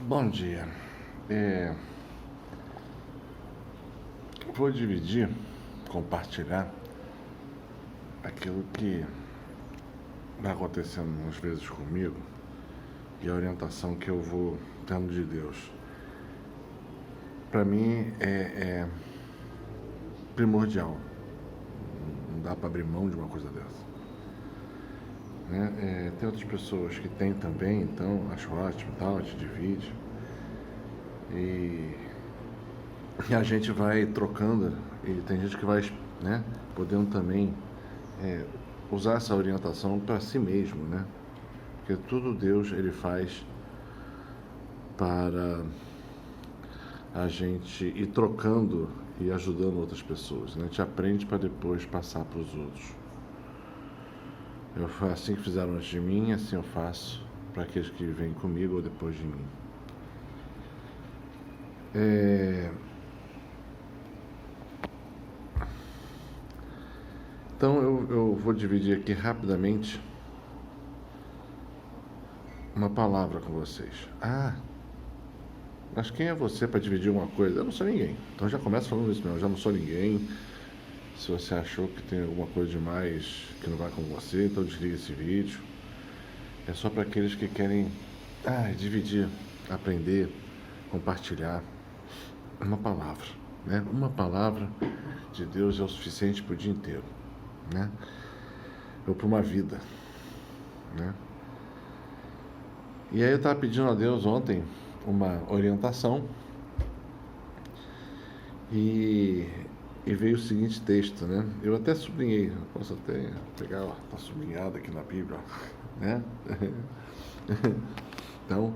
Bom dia. Vou dividir, compartilhar aquilo que vai acontecendo às vezes comigo e a orientação que eu vou tendo de Deus. Para mim é primordial. Não dá para abrir mão de uma coisa dessa. Né? Tem outras pessoas que têm também, então acho ótimo, tal, a gente divide. E a gente vai trocando, e tem gente que vai, né, podendo também usar essa orientação para si mesmo, né? Porque tudo Deus ele faz para a gente ir trocando e ajudando outras pessoas, né? A gente aprende para depois passar para os outros. Foi assim que fizeram antes de mim, assim eu faço para aqueles que vêm comigo ou depois de mim. Então eu vou dividir aqui rapidamente uma palavra com vocês. Mas quem é você para dividir uma coisa? Eu não sou ninguém. Então já começa falando isso mesmo, eu já não sou ninguém. Se você achou que tem alguma coisa demais que não vai com você, então desliga esse vídeo. É só para aqueles que querem dividir, aprender, compartilhar uma palavra, né? Uma palavra de Deus é o suficiente para o dia inteiro, né? Ou para uma vida, né? E aí eu estava pedindo a Deus ontem uma orientação e veio o seguinte texto, né? Eu até sublinhei, posso até pegar, ó, tá sublinhado aqui na Bíblia, ó, né? Então,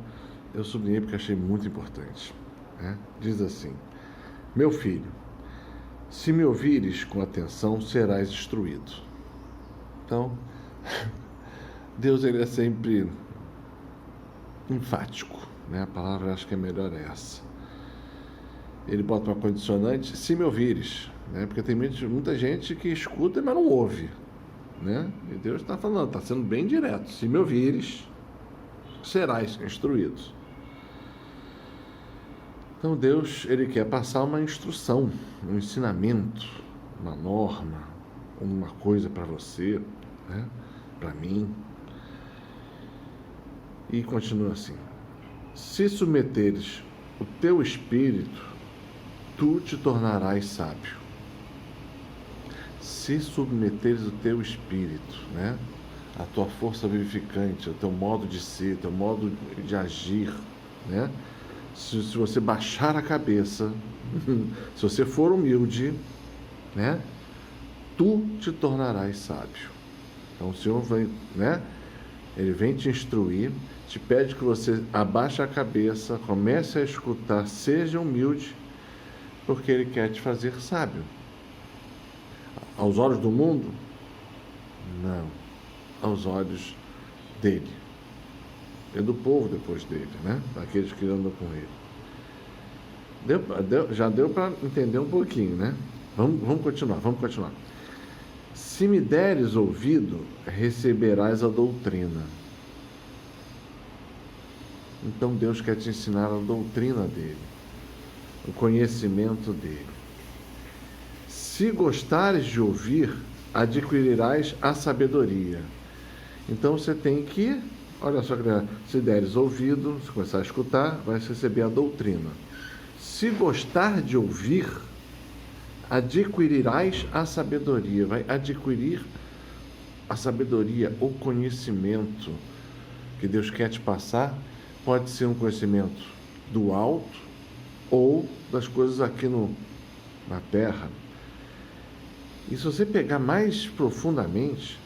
eu sublinhei porque achei muito importante, né? Diz assim: meu filho, se me ouvires com atenção, serás instruído. Então, Deus ele é sempre enfático, né? A palavra eu acho que é melhor essa. Ele bota uma condicionante, se me ouvires, né? Porque tem muita gente que escuta, mas não ouve, né? E Deus está falando, está sendo bem direto. Se me ouvires, serás instruído. Então Deus, ele quer passar uma instrução, um ensinamento, uma norma, uma coisa para você, né? Para mim. E continua assim: se submeteres o teu espírito, tu te tornarás sábio. Se submeteres o teu espírito, né? A tua força vivificante, o teu modo de ser, o teu modo de agir, né? Se você baixar a cabeça, se você for humilde, né? Tu te tornarás sábio. Então o Senhor vem, né? Ele vem te instruir, te pede que você abaixe a cabeça, comece a escutar, seja humilde, porque Ele quer te fazer sábio. Aos olhos do mundo? Não. Aos olhos dele. E do povo depois dele, né? Daqueles que andam com ele. Já deu para entender um pouquinho, né? Vamos continuar. Se me deres ouvido, receberás a doutrina. Então Deus quer te ensinar a doutrina dele, o conhecimento dele. Se gostares de ouvir, adquirirás a sabedoria. Então você tem que, olha só, se deres ouvido, se começar a escutar, vai receber a doutrina. Se gostar de ouvir, adquirirás a sabedoria, vai adquirir a sabedoria, o conhecimento que Deus quer te passar. Pode ser um conhecimento do alto ou das coisas aqui na terra. E se você pegar mais profundamente,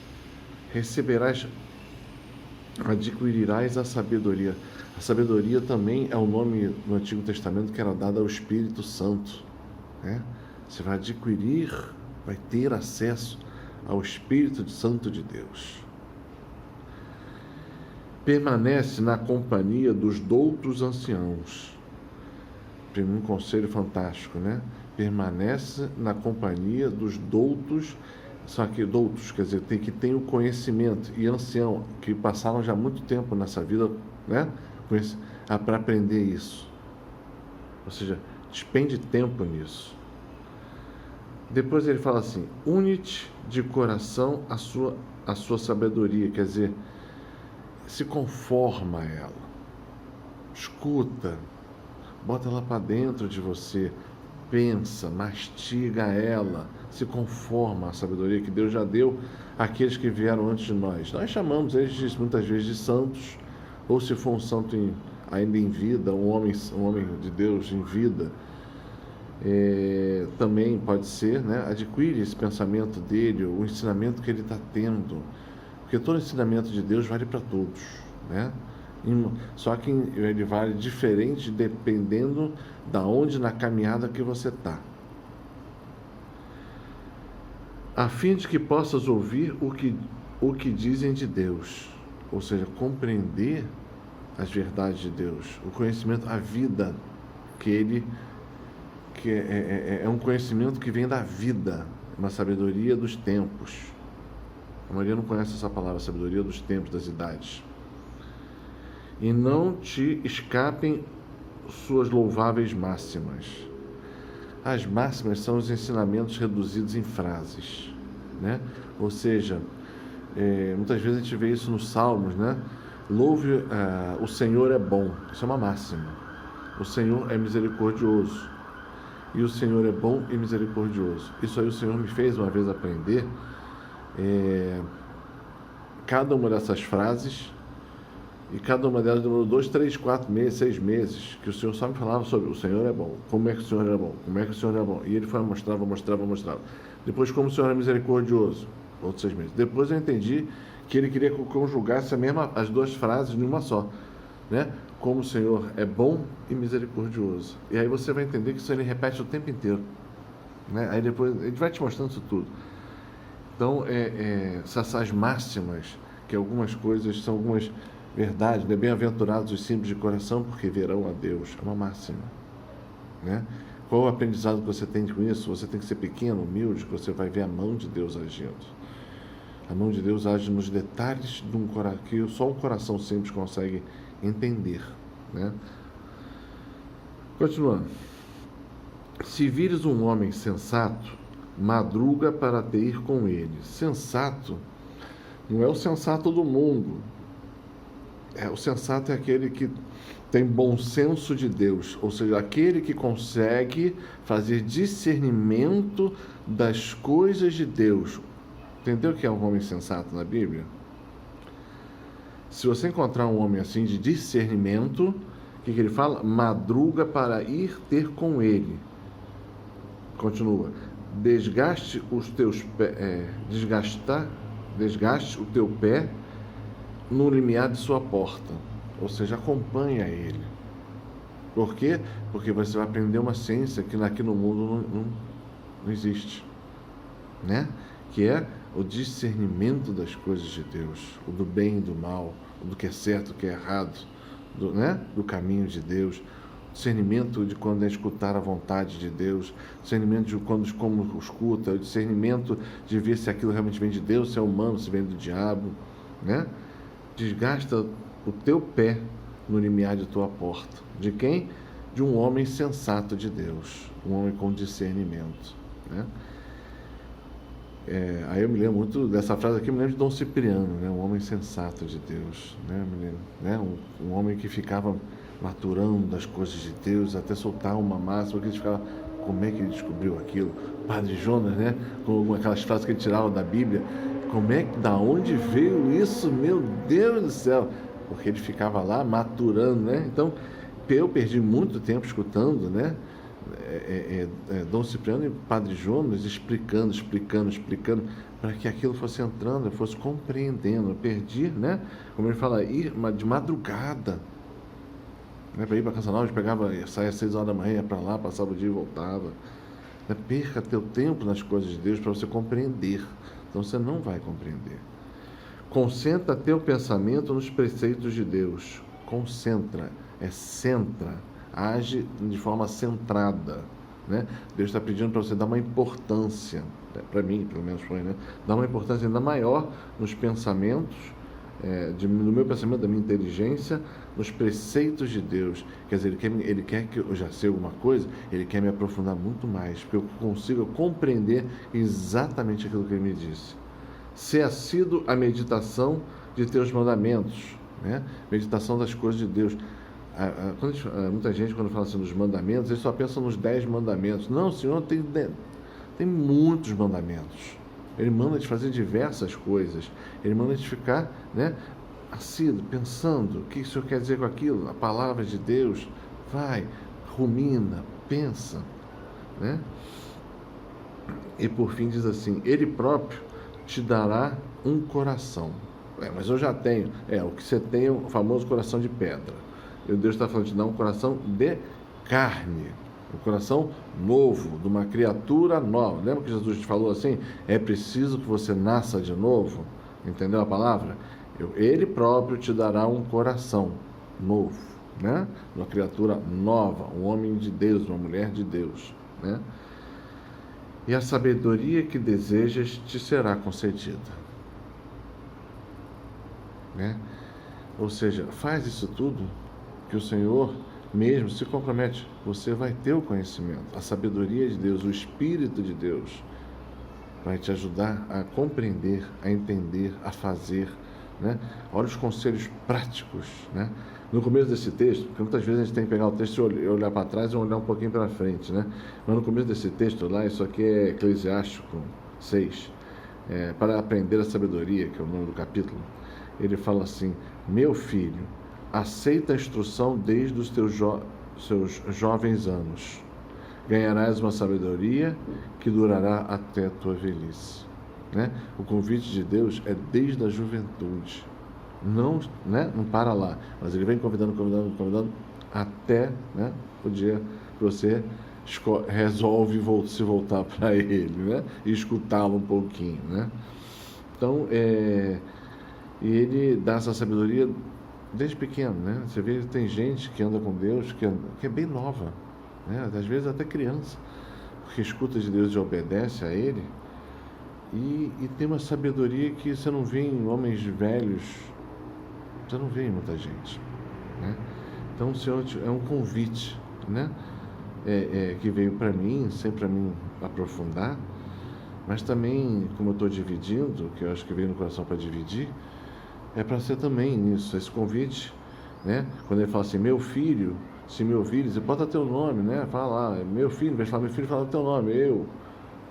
adquirirás a sabedoria. A sabedoria também é o nome no Antigo Testamento que era dado ao Espírito Santo, né? Você vai adquirir, vai ter acesso ao Espírito Santo de Deus. Permanece na companhia dos doutos anciãos. Um conselho fantástico, né? Permanece na companhia dos doutos. Só que doutos, quer dizer, tem o conhecimento, e ancião, que passaram já muito tempo nessa vida, né? para aprender isso. Ou seja, despende tempo nisso. Depois ele fala assim: une-te de coração à sua sabedoria, quer dizer, se conforma a ela, escuta, bota ela para dentro de você, pensa, mastiga ela, se conforma à sabedoria que Deus já deu àqueles que vieram antes de nós. Nós chamamos eles muitas vezes de santos, ou se for um santo ainda em vida, um homem de Deus em vida, também pode ser, né? Adquire esse pensamento dele, o ensinamento que ele está tendo, porque todo ensinamento de Deus vale para todos, né? Só que ele vale diferente dependendo da onde na caminhada que você está, a fim de que possas ouvir o que dizem de Deus, ou seja, compreender as verdades de Deus, o conhecimento, a vida que é um conhecimento que vem da vida, uma sabedoria dos tempos. A maioria não conhece essa palavra, sabedoria dos tempos, das idades. E não te escapem suas louváveis máximas. As máximas são os ensinamentos reduzidos em frases, né? Ou seja, muitas vezes a gente vê isso nos Salmos, né? Louve, o Senhor é bom. Isso é uma máxima. O Senhor é misericordioso. E o Senhor é bom e misericordioso. Isso aí o Senhor me fez uma vez aprender. Cada uma dessas frases, e cada uma delas demorou 2, 3, 4 meses, 6 meses, que o Senhor só me falava sobre o Senhor é bom, como é que o Senhor é bom, como é que o Senhor é bom. E ele foi mostrava. Depois, como o Senhor é misericordioso, outros 6 meses. Depois eu entendi que ele queria que eu conjugasse as duas frases numa só, né? Como o Senhor é bom e misericordioso. E aí você vai entender que isso ele repete o tempo inteiro, né? Aí depois ele vai te mostrando isso tudo. Então, essas máximas, que algumas coisas são algumas verdades, né? Bem-aventurados os simples de coração, porque verão a Deus. É uma máxima, né? Qual o aprendizado que você tem com isso? Você tem que ser pequeno, humilde, que você vai ver a mão de Deus agindo. A mão de Deus age nos detalhes de um coração que só um coração simples consegue entender, né? Continuando. Se vires um homem sensato, madruga para te ir com ele. Sensato não é o sensato do mundo. O sensato é aquele que tem bom senso de Deus, ou seja, aquele que consegue fazer discernimento das coisas de Deus. Entendeu o que é um homem sensato na Bíblia? Se você encontrar um homem assim de discernimento, o que ele fala? Madruga para ir ter com ele. Continua. Desgaste os teus pés, desgaste o teu pé no limiar de sua porta, ou seja, acompanha ele. Por quê? Porque você vai aprender uma ciência que aqui no mundo não existe, né? Que é o discernimento das coisas de Deus, o do bem e do mal, o do que é certo, o que é errado, do caminho de Deus, discernimento de quando é escutar a vontade de Deus, discernimento de como escuta, o discernimento de ver se aquilo realmente vem de Deus, se é humano, se vem do diabo, né? Desgasta o teu pé no limiar de tua porta. De quem? De um homem sensato de Deus, um homem com discernimento, né? Aí eu me lembro muito dessa frase aqui, eu me lembro de Dom Cipriano, né? Um homem sensato de Deus, né? Um homem que ficava maturando das coisas de Deus até soltar uma máxima, que ele ficava, como é que ele descobriu aquilo? Padre Jonas, né? Com aquelas frases que ele tirava da Bíblia, da onde veio isso, meu Deus do céu? Porque ele ficava lá maturando, né? Então, eu perdi muito tempo escutando, né? Dom Cipriano e Padre Jonas explicando, para que aquilo fosse entrando, eu fosse compreendendo. Eu perdi, né? Como ele fala, ir de madrugada, né? Para ir para Canção Nova, saia às 6 horas da manhã, ia para lá, passava o dia e voltava. Perca teu tempo nas coisas de Deus para você compreender. Então você não vai compreender. Concentra teu pensamento nos preceitos de Deus. Concentra, centra, age de forma centrada, né? Deus está pedindo para você dar uma importância, para mim, pelo menos foi, né? Dar uma importância ainda maior nos pensamentos no meu pensamento, da minha inteligência, nos preceitos de Deus. Quer dizer, ele quer que eu já sei alguma coisa, ele quer me aprofundar muito mais, porque eu consiga compreender exatamente aquilo que ele me disse. Ser assíduo à meditação de teus mandamentos, né? Meditação das coisas de Deus. Muita gente, quando fala assim dos mandamentos, eles só pensam nos 10 mandamentos. Não, o Senhor tem muitos mandamentos. Ele manda te fazer diversas coisas. Ele manda te ficar, né, assíduo, pensando o que o Senhor quer dizer com aquilo. A palavra de Deus, vai, rumina, pensa, né? E por fim diz assim: Ele próprio te dará um coração. Mas eu já tenho. O que você tem é o famoso coração de pedra. E Deus está falando de dar um coração de carne. Um coração novo, de uma criatura nova. Lembra que Jesus falou assim? É preciso que você nasça de novo. Entendeu a palavra? Ele próprio te dará um coração novo, né? Uma criatura nova, um homem de Deus, uma mulher de Deus, né? E a sabedoria que desejas te será concedida, né? Ou seja, faz isso tudo que o Senhor mesmo se compromete, você vai ter o conhecimento, a sabedoria de Deus, o Espírito de Deus vai te ajudar a compreender, a entender, a fazer, né? Olha os conselhos práticos, né? No começo desse texto, porque muitas vezes a gente tem que pegar o texto e olhar para trás e olhar um pouquinho para frente, né? Mas no começo desse texto lá, isso aqui é Eclesiástico 6, para aprender a sabedoria, que é o nome do capítulo, ele fala assim: meu filho, aceita a instrução desde os seus jovens anos. Ganharás uma sabedoria que durará até a tua velhice. Né? O convite de Deus é desde a juventude. Não, né? Não para lá. Mas ele vem convidando até, né, o dia que você resolve se voltar para ele, né? E escutá-lo um pouquinho. Né? Então, e ele dá essa sabedoria desde pequeno, né? Você vê que tem gente que anda com Deus que é bem nova, né? Às vezes até criança, porque escuta de Deus e obedece a Ele, e tem uma sabedoria que você não vê em homens velhos, você não vê em muita gente, né? Então o Senhor é um convite, né? Que veio para mim, sempre para mim aprofundar, mas também, como eu estou dividindo, que eu acho que veio no coração para dividir, é para ser também nisso, esse convite, né? Quando ele fala assim, meu filho, se me ouvires, você bota teu nome, né? Fala lá, meu filho, vai falar meu filho, fala teu nome,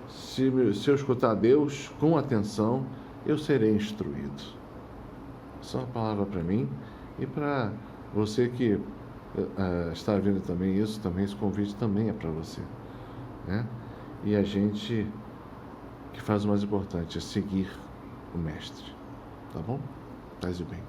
se eu escutar Deus com atenção, eu serei instruído. Só uma palavra para mim e para você que está vendo também isso, também esse convite também é para você, né? E a gente que faz o mais importante é seguir o Mestre, tá bom? Paz e bem.